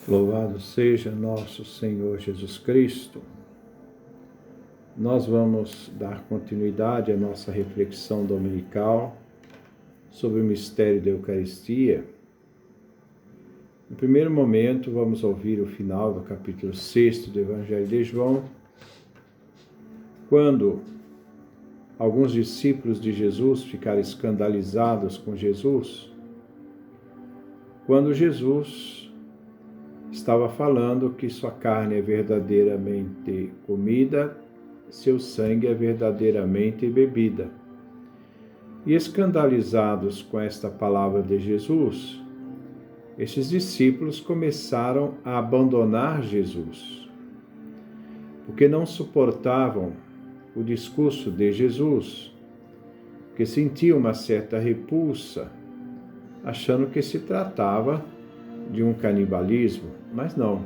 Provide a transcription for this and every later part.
Louvado seja nosso Senhor Jesus Cristo. Nós vamos dar continuidade à nossa reflexão dominical sobre o mistério da Eucaristia. No primeiro momento, vamos ouvir o final do capítulo 6 do Evangelho de João, quando alguns discípulos de Jesus ficaram escandalizados com Jesus, quando Jesus estava falando que sua carne é verdadeiramente comida, seu sangue é verdadeiramente bebida. E escandalizados com esta palavra de Jesus, estes discípulos começaram a abandonar Jesus, porque não suportavam o discurso de Jesus, que sentiam uma certa repulsa, achando que se tratava de um canibalismo, mas não.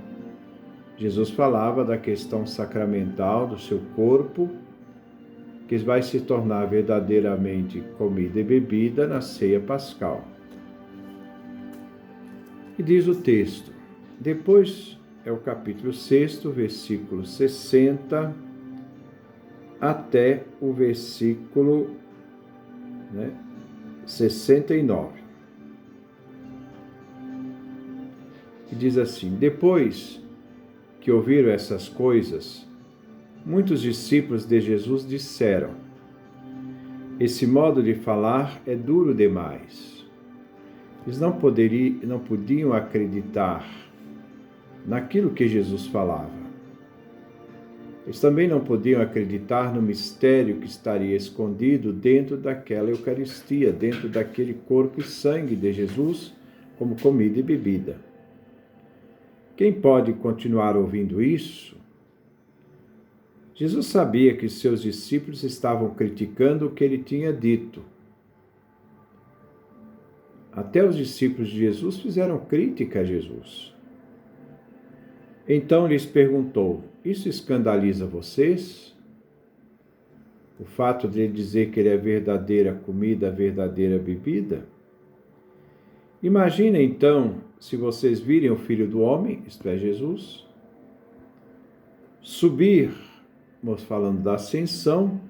Jesus falava da questão sacramental do seu corpo, que vai se tornar verdadeiramente comida e bebida na ceia pascal. E diz o texto, depois é o capítulo 6, versículo 60, até o versículo 69. E diz assim, depois que ouviram essas coisas, muitos discípulos de Jesus disseram, esse modo de falar é duro demais. Eles não podiam acreditar naquilo que Jesus falava. Eles também não podiam acreditar no mistério que estaria escondido dentro daquela Eucaristia, dentro daquele corpo e sangue de Jesus como comida e bebida. Quem pode continuar ouvindo isso? Jesus sabia que seus discípulos estavam criticando o que ele tinha dito. Até os discípulos de Jesus fizeram crítica a Jesus. Então lhes perguntou, isso escandaliza vocês? O fato de ele dizer que ele é verdadeira comida, verdadeira bebida? Imagina então, se vocês virem o Filho do Homem, isto é, Jesus, subir, falando da ascensão,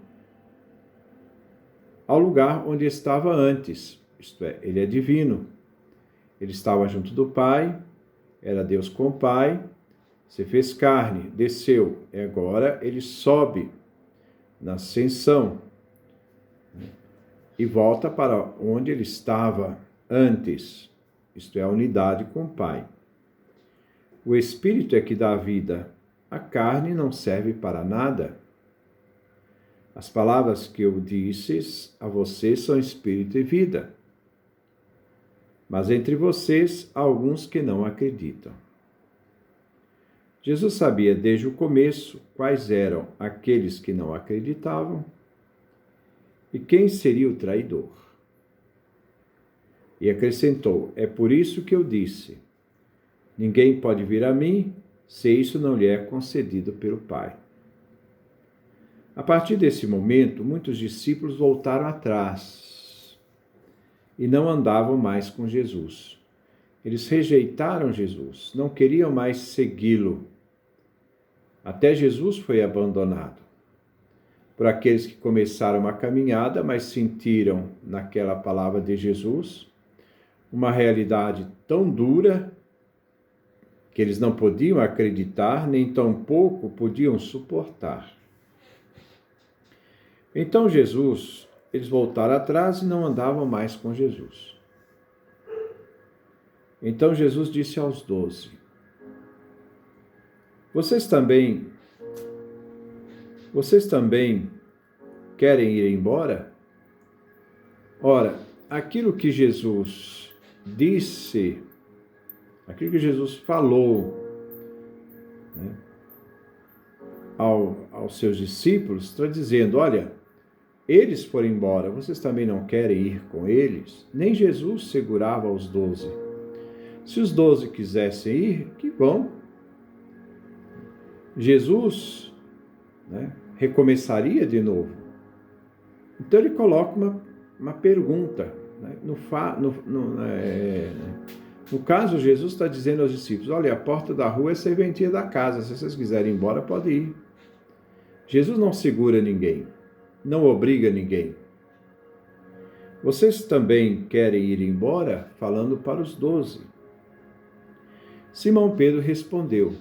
ao lugar onde estava antes, isto é, ele é divino. Ele estava junto do Pai, era Deus com o Pai, se fez carne, desceu, e agora ele sobe na ascensão e volta para onde ele estava antes, isto é, a unidade com o Pai. O Espírito é que dá vida, a carne não serve para nada. As palavras que eu disse a vocês são espírito e vida. Mas entre vocês há alguns que não acreditam. Jesus sabia desde o começo quais eram aqueles que não acreditavam e quem seria o traidor. E acrescentou, é por isso que eu disse, ninguém pode vir a mim se isso não lhe é concedido pelo Pai. A partir desse momento, muitos discípulos voltaram atrás e não andavam mais com Jesus. Eles rejeitaram Jesus, não queriam mais segui-lo. Até Jesus foi abandonado por aqueles que começaram uma caminhada, mas sentiram naquela palavra de Jesus uma realidade tão dura que eles não podiam acreditar, nem tampouco podiam suportar. Então eles voltaram atrás e não andavam mais com Jesus. Então Jesus disse aos 12, vocês também querem ir embora? Ora, aquilo que Jesus disse, aquilo que Jesus falou aos seus discípulos, está dizendo, olha, eles foram embora, vocês também não querem ir com eles? Nem Jesus segurava os 12. Se os 12 quisessem ir, que bom. Jesus recomeçaria de novo. Então ele coloca uma pergunta. No caso, Jesus está dizendo aos discípulos, olha, a porta da rua é a serventia da casa, se vocês quiserem ir embora, pode ir. Jesus não segura ninguém, não obriga ninguém. Vocês também querem ir embora? Falando para os 12. Simão Pedro respondeu.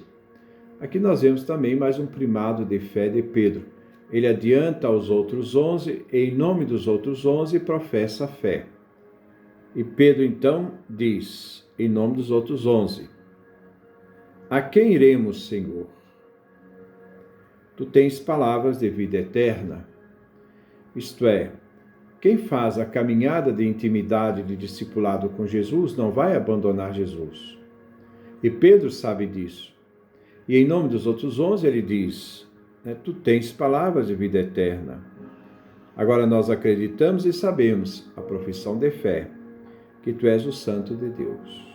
Aqui nós vemos também mais um primado de fé de Pedro. Ele adianta aos outros 11 e, em nome dos outros 11, professa a fé. E Pedro, então, diz, em nome dos outros 11, a quem iremos, Senhor? Tu tens palavras de vida eterna. Isto é, quem faz a caminhada de intimidade de discipulado com Jesus não vai abandonar Jesus. E Pedro sabe disso. E em nome dos outros 11 ele diz, tu tens palavras de vida eterna. Agora nós acreditamos e sabemos, a profissão de fé, que tu és o Santo de Deus.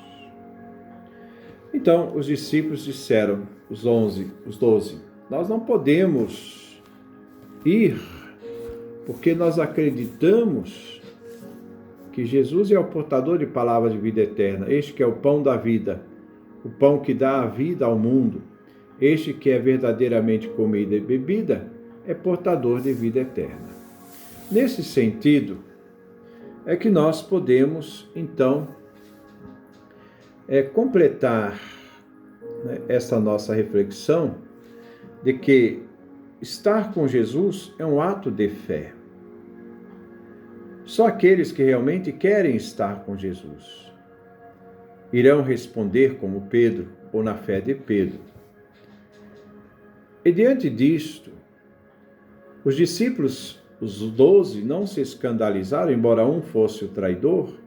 Então, os discípulos disseram, os 12, nós não podemos ir, porque nós acreditamos que Jesus é o portador de palavras de vida eterna, este que é o pão da vida, o pão que dá a vida ao mundo, este que é verdadeiramente comida e bebida, é portador de vida eterna. Nesse sentido, é que nós podemos, então, completar essa nossa reflexão de que estar com Jesus é um ato de fé. Só aqueles que realmente querem estar com Jesus irão responder como Pedro ou na fé de Pedro. E diante disto, os discípulos, os 12, não se escandalizaram, embora um fosse o traidor,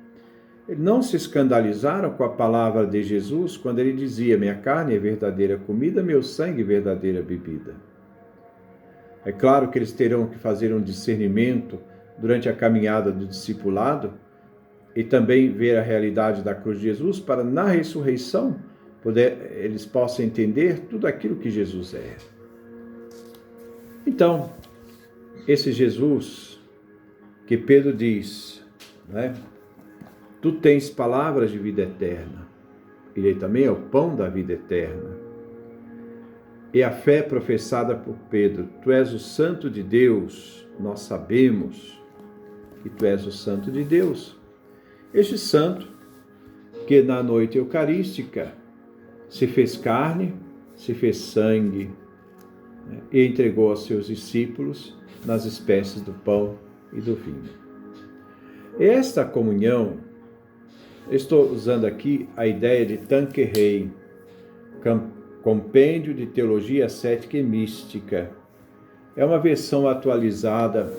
não se escandalizaram com a palavra de Jesus quando ele dizia, minha carne é verdadeira comida, meu sangue é verdadeira bebida. É claro que eles terão que fazer um discernimento durante a caminhada do discipulado e também ver a realidade da cruz de Jesus para, na ressurreição, eles possam entender tudo aquilo que Jesus é. Então, esse Jesus que Pedro diz, tu tens palavras de vida eterna, ele também é o pão da vida eterna. E a fé professada por Pedro, tu és o Santo de Deus, nós sabemos que tu és o Santo de Deus. Este Santo que na noite eucarística se fez carne, se fez sangue, e entregou aos seus discípulos nas espécies do pão e do vinho. Esta comunhão, estou usando aqui a ideia de Tanqueray, Compêndio de Teologia Cética e Mística. É uma versão atualizada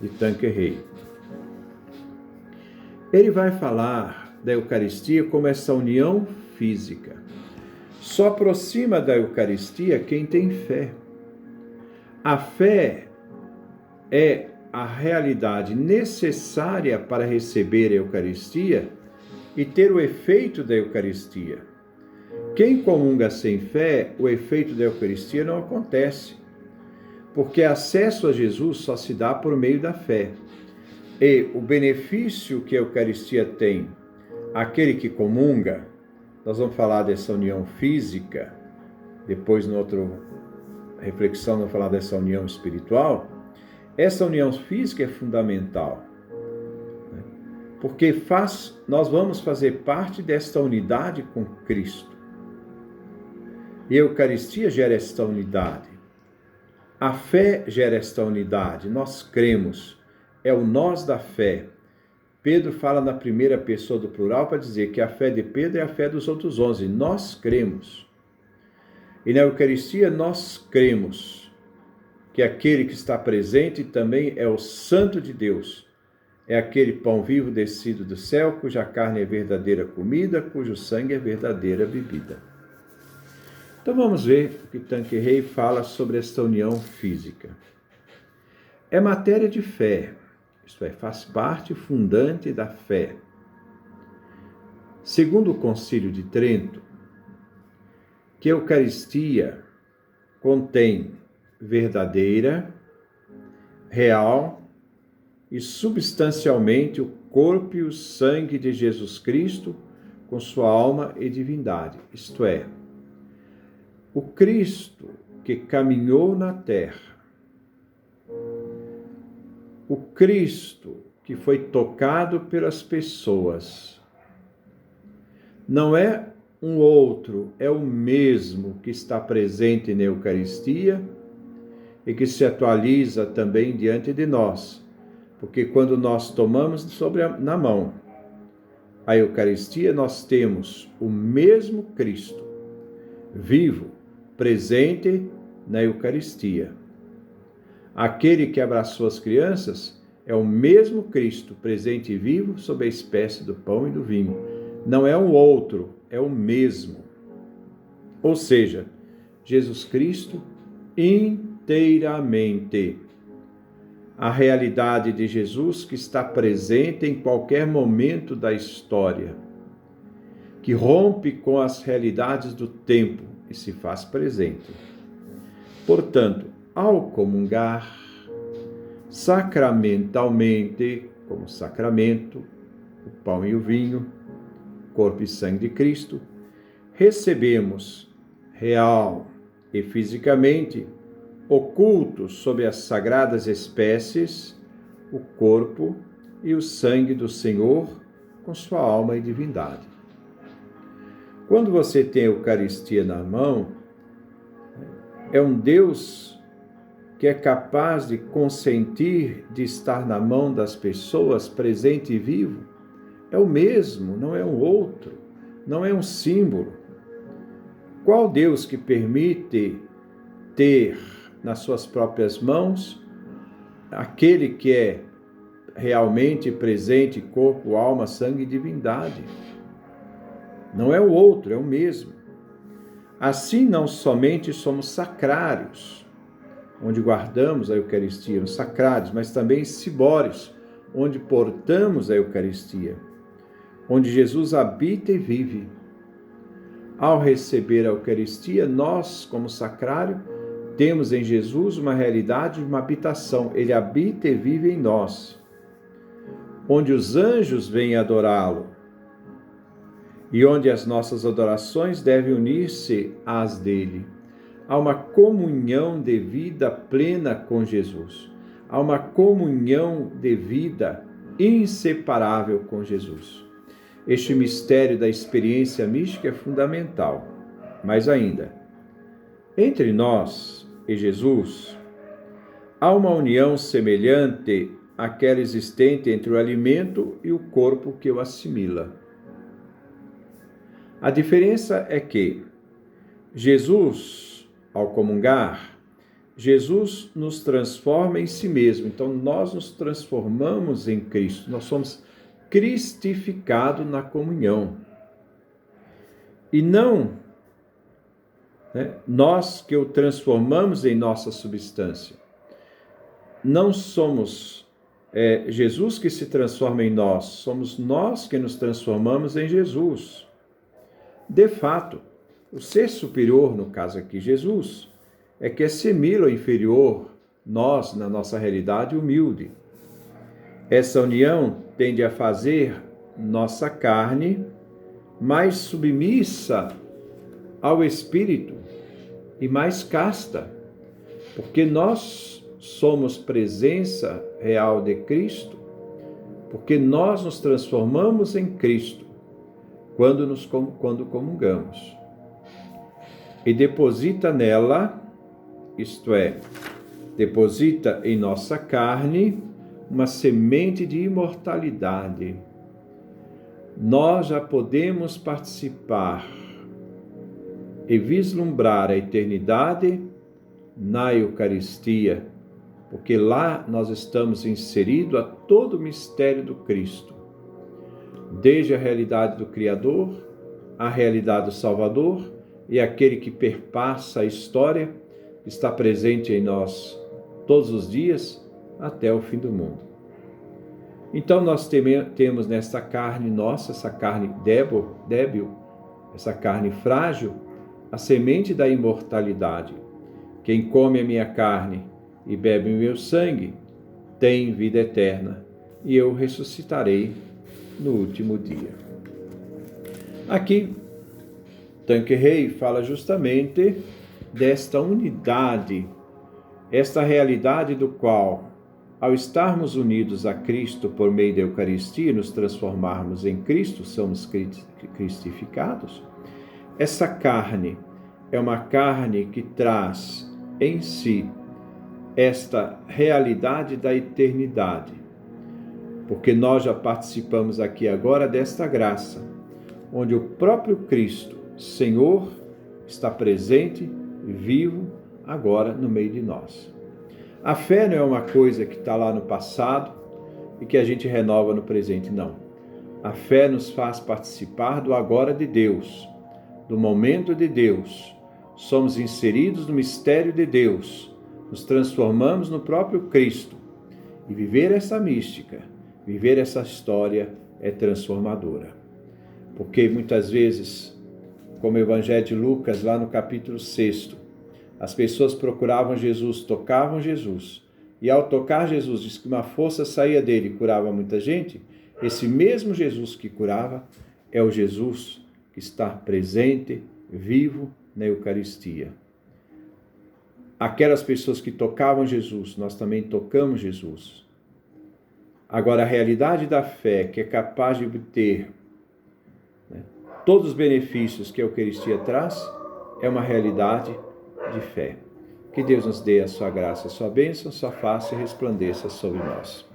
de Tanqueray. Ele vai falar da Eucaristia como essa união física. Só aproxima da Eucaristia quem tem fé. A fé é a realidade necessária para receber a Eucaristia e ter o efeito da Eucaristia. Quem comunga sem fé, o efeito da Eucaristia não acontece, porque acesso a Jesus só se dá por meio da fé. E o benefício que a Eucaristia tem, aquele que comunga, nós vamos falar dessa união física, depois, na outra reflexão, vamos falar dessa união espiritual. Essa união física é fundamental, porque nós vamos fazer parte desta unidade com Cristo. E a Eucaristia gera esta unidade. A fé gera esta unidade. Nós cremos. É o nós da fé. Pedro fala na primeira pessoa do plural para dizer que a fé de Pedro é a fé dos outros 11. Nós cremos. E na Eucaristia nós cremos que aquele que está presente também é o Santo de Deus. É aquele pão vivo descido do céu, cuja carne é verdadeira comida, cujo sangue é verdadeira bebida. Então vamos ver o que Tanqueray fala sobre esta união física. É matéria de fé, isto é, faz parte fundante da fé. Segundo o Concílio de Trento, que a Eucaristia contém verdadeira, real e substancialmente o corpo e o sangue de Jesus Cristo, com sua alma e divindade, isto é, o Cristo que caminhou na terra, o Cristo que foi tocado pelas pessoas, não é um outro, é o mesmo que está presente na Eucaristia e que se atualiza também diante de nós, porque quando nós tomamos na mão a Eucaristia, nós temos o mesmo Cristo, vivo, presente na Eucaristia. Aquele que abraçou as crianças é o mesmo Cristo, presente e vivo, sob a espécie do pão e do vinho. Não é um outro, é o mesmo. Ou seja, Jesus Cristo inteiramente. A realidade de Jesus que está presente em qualquer momento da história, que rompe com as realidades do tempo e se faz presente. Portanto, ao comungar, sacramentalmente, como sacramento, o pão e o vinho, corpo e sangue de Cristo, recebemos real e fisicamente, ocultos sob as sagradas espécies, o corpo e o sangue do Senhor com sua alma e divindade. Quando você tem a Eucaristia na mão, é um Deus que é capaz de consentir de estar na mão das pessoas, presente e vivo. É o mesmo, não é um outro, não é um símbolo. Qual Deus que permite ter nas suas próprias mãos aquele que é realmente presente, corpo, alma, sangue e divindade? Não é o outro, é o mesmo. Assim, não somente somos sacrários, onde guardamos a Eucaristia, os sacrários, mas também cibórios, onde portamos a Eucaristia, onde Jesus habita e vive. Ao receber a Eucaristia, nós, como sacrário, temos em Jesus uma realidade, uma habitação. Ele habita e vive em nós, onde os anjos vêm adorá-lo e onde as nossas adorações devem unir-se às dele. Há uma comunhão de vida plena com Jesus. Há uma comunhão de vida inseparável com Jesus. Este mistério da experiência mística é fundamental. Mas ainda, entre nós e Jesus, há uma união semelhante àquela existente entre o alimento e o corpo que o assimila. A diferença é que Jesus, ao comungar, Jesus nos transforma em si mesmo. Então, nós nos transformamos em Cristo. Nós somos cristificados na comunhão. E não nós que o transformamos em nossa substância. Não somos Jesus que se transforma em nós, somos nós que nos transformamos em Jesus. De fato, o ser superior, no caso aqui Jesus, é que assimila o inferior, nós, na nossa realidade humilde. Essa união tende a fazer nossa carne mais submissa ao Espírito e mais casta, porque nós somos presença real de Cristo, porque nós nos transformamos em Cristo quando comungamos. E deposita nela, isto é, deposita em nossa carne uma semente de imortalidade. Nós já podemos participar e vislumbrar a eternidade na Eucaristia, porque lá nós estamos inseridos a todo o mistério do Cristo, desde a realidade do Criador, a realidade do Salvador e aquele que perpassa a história, está presente em nós todos os dias até o fim do mundo. Então nós temos nesta carne nossa, essa carne débil, essa carne frágil, a semente da imortalidade. Quem come a minha carne e bebe o meu sangue tem vida eterna, e eu ressuscitarei no último dia. Aqui, Tanqueray fala justamente desta unidade, esta realidade do qual, ao estarmos unidos a Cristo por meio da Eucaristia, nos transformarmos em Cristo, somos cristificados. Essa carne é uma carne que traz em si esta realidade da eternidade, porque nós já participamos aqui agora desta graça, onde o próprio Cristo, Senhor, está presente, vivo, agora no meio de nós. A fé não é uma coisa que está lá no passado e que a gente renova no presente, não. A fé nos faz participar do agora de Deus, do momento de Deus. Somos inseridos no mistério de Deus, nos transformamos no próprio Cristo. E viver essa mística, viver essa história é transformadora. Porque muitas vezes, como o Evangelho de Lucas, lá no capítulo 6, as pessoas procuravam Jesus, tocavam Jesus, e ao tocar Jesus, diz que uma força saía dele e curava muita gente. Esse mesmo Jesus que curava é o Jesus que está presente, vivo na Eucaristia. Aquelas pessoas que tocavam Jesus, nós também tocamos Jesus. Agora, a realidade da fé, que é capaz de obter todos os benefícios que a Eucaristia traz, é uma realidade de fé. Que Deus nos dê a sua graça, a sua bênção, a sua face resplandeça sobre nós.